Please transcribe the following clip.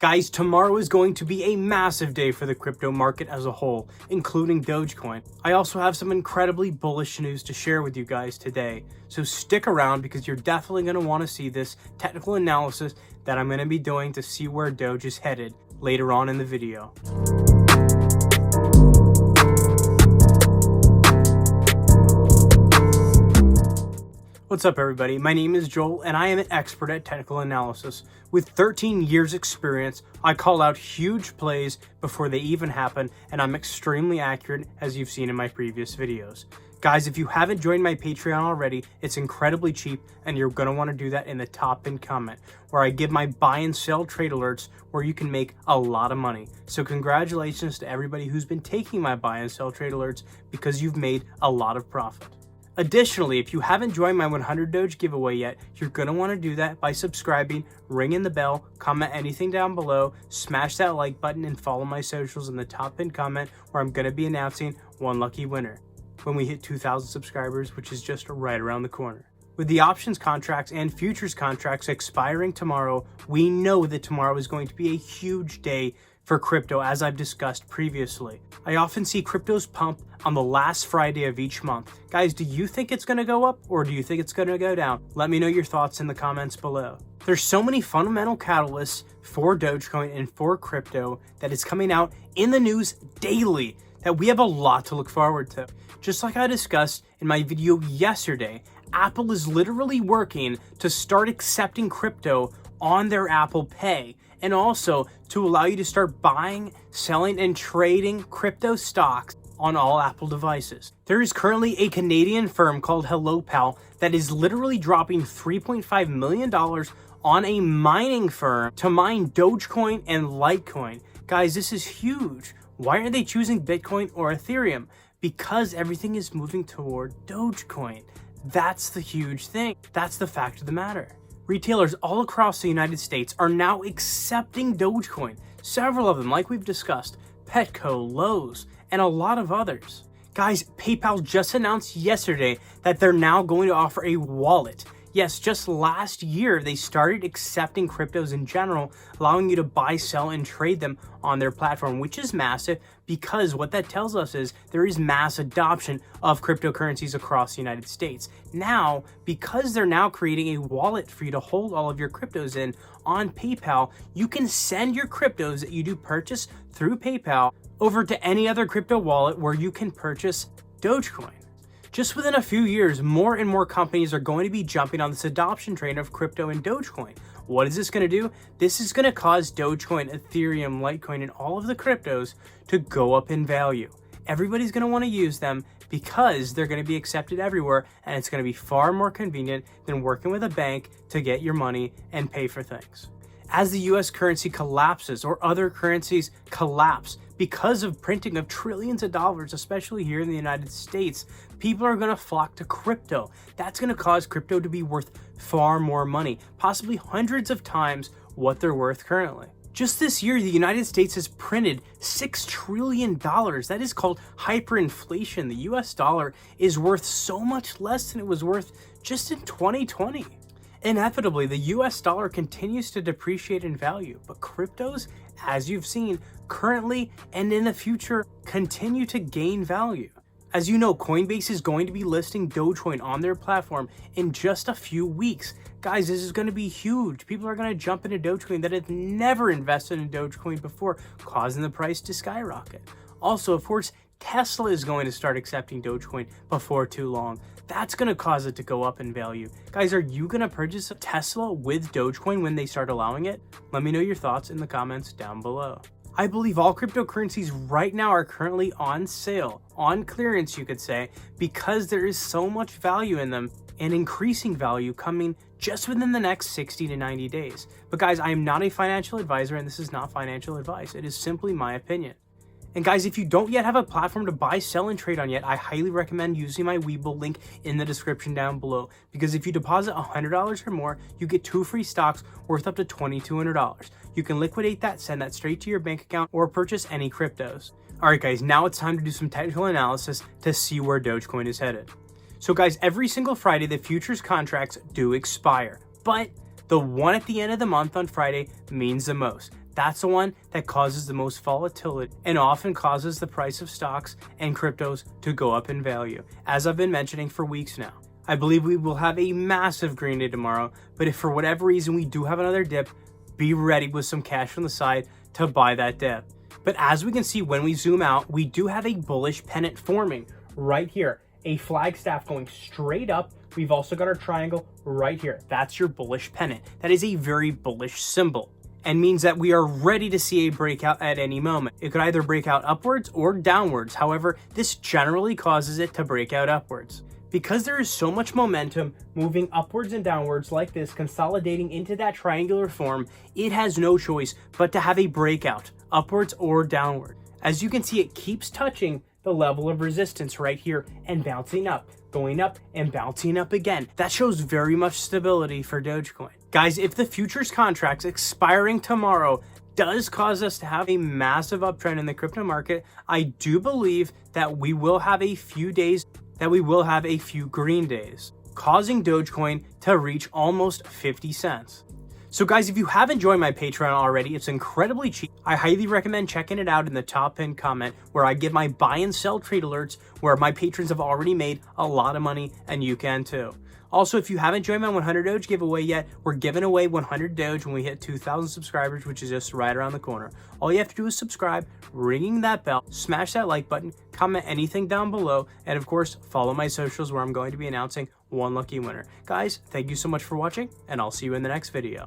Guys, tomorrow is going to be a massive day for the crypto market as a whole, including Dogecoin. I also have some incredibly bullish news to share with you guys today. So stick around because you're definitely going to want to see this technical analysis that I'm going to be doing to see where Doge is headed later on in the video. What's up everybody, my name is Joel and I am an expert at technical analysis. With 13 years experience, I call out huge plays before they even happen, and I'm extremely accurate as you've seen in my previous videos. Guys, if you haven't joined my Patreon already, it's incredibly cheap and you're going to want to do that in the top pinned comment, where I give my buy and sell trade alerts where you can make a lot of money. So congratulations to everybody who's been taking my buy and sell trade alerts because you've made a lot of profit. Additionally, if you haven't joined my 100 Doge giveaway yet, you're going to want to do that by subscribing, ringing the bell, comment anything down below, smash that like button, and follow my socials in the top pinned comment where I'm going to be announcing one lucky winner when we hit 2,000 subscribers, which is just right around the corner. With the options contracts and futures contracts expiring tomorrow, we know that tomorrow is going to be a huge day for crypto, as I've discussed previously. I often see cryptos pump on the last Friday of each month. Guys, do you think it's going to go up or do you think it's going to go down? Let me know your thoughts in the comments below. There's so many fundamental catalysts for Dogecoin and for crypto that is coming out in the news daily that we have a lot to look forward to. Just like I discussed in my video yesterday, Apple is literally working to start accepting crypto on their Apple Pay, and also to allow you to start buying, selling, and trading crypto stocks on all Apple devices. There is currently a Canadian firm called HelloPal that is literally dropping $3.5 million on a mining firm to mine Dogecoin and Litecoin. Guys, this is huge. Why aren't they choosing Bitcoin or Ethereum? Because everything is moving toward Dogecoin. That's the huge thing. That's the fact of the matter. Retailers all across the United States are now accepting Dogecoin. Several of them, like we've discussed, Petco, Lowe's, and a lot of others. Guys, PayPal just announced yesterday that they're now going to offer a wallet. Yes, just last year, they started accepting cryptos in general, allowing you to buy, sell, and trade them on their platform, which is massive because what that tells us is there is mass adoption of cryptocurrencies across the United States. Now, because they're now creating a wallet for you to hold all of your cryptos in on PayPal, you can send your cryptos that you do purchase through PayPal over to any other crypto wallet where you can purchase Dogecoin. Just within a few years, more and more companies are going to be jumping on this adoption train of crypto and Dogecoin. What is this going to do? This is going to cause Dogecoin, Ethereum, Litecoin, and all of the cryptos to go up in value. Everybody's going to want to use them because they're going to be accepted everywhere, and it's going to be far more convenient than working with a bank to get your money and pay for things. As the US currency collapses or other currencies collapse because of printing of trillions of dollars, especially here in the United States, people are going to flock to crypto. That's going to cause crypto to be worth far more money, possibly hundreds of times what they're worth currently. Just this year, the United States has printed $6 trillion. That is called hyperinflation. The US dollar is worth so much less than it was worth just in 2020. Inevitably, the US dollar continues to depreciate in value, but cryptos, as you've seen, currently and in the future, continue to gain value. As you know, Coinbase is going to be listing Dogecoin on their platform in just a few weeks. Guys, this is going to be huge. People are going to jump into Dogecoin that have never invested in Dogecoin before, causing the price to skyrocket. Also, of course, Tesla is going to start accepting Dogecoin before too long. That's going to cause it to go up in value. Guys, are you going to purchase a Tesla with Dogecoin when they start allowing it? Let me know your thoughts in the comments down below. I believe all cryptocurrencies right now are currently on sale, on clearance you could say, because there is so much value in them and increasing value coming just within the next 60 to 90 days. But guys, I am not a financial advisor and this is not financial advice. It is simply my opinion. And guys, if you don't yet have a platform to buy, sell, and trade on yet, I highly recommend using my Webull link in the description down below. Because if you deposit $100 or more, you get 2 free stocks worth up to $2,200. You can liquidate that, send that straight to your bank account, or purchase any cryptos. Alright guys, now it's time to do some technical analysis to see where Dogecoin is headed. So guys, every single Friday, the futures contracts do expire. But the one at the end of the month on Friday means the most. That's the one that causes the most volatility and often causes the price of stocks and cryptos to go up in value, as I've been mentioning for weeks now. I believe we will have a massive green day tomorrow, but if for whatever reason we do have another dip, be ready with some cash on the side to buy that dip. But as we can see when we zoom out, we do have a bullish pennant forming right here, a flagstaff going straight up. We've also got our triangle right here. That's your bullish pennant. That is a very bullish symbol and means that we are ready to see a breakout at any moment. It could either break out upwards or downwards. However, this generally causes it to break out upwards. Because there is so much momentum moving upwards and downwards like this, consolidating into that triangular form, it has no choice but to have a breakout, upwards or downward. As you can see, it keeps touching the level of resistance right here and bouncing up, going up and bouncing up again. That shows very much stability for Dogecoin. Guys, if the futures contracts expiring tomorrow does cause us to have a massive uptrend in the crypto market, I do believe that we will have a few green days, causing Dogecoin to reach almost 50 cents. So guys, if you haven't joined my Patreon already, it's incredibly cheap. I highly recommend checking it out in the top pinned comment where I give my buy and sell trade alerts where my patrons have already made a lot of money and you can too. Also, if you haven't joined my 100 Doge giveaway yet, we're giving away 100 Doge when we hit 2,000 subscribers, which is just right around the corner. All you have to do is subscribe, ringing that bell, smash that like button, comment anything down below, and of course, follow my socials where I'm going to be announcing one lucky winner. Guys, thank you so much for watching, and I'll see you in the next video.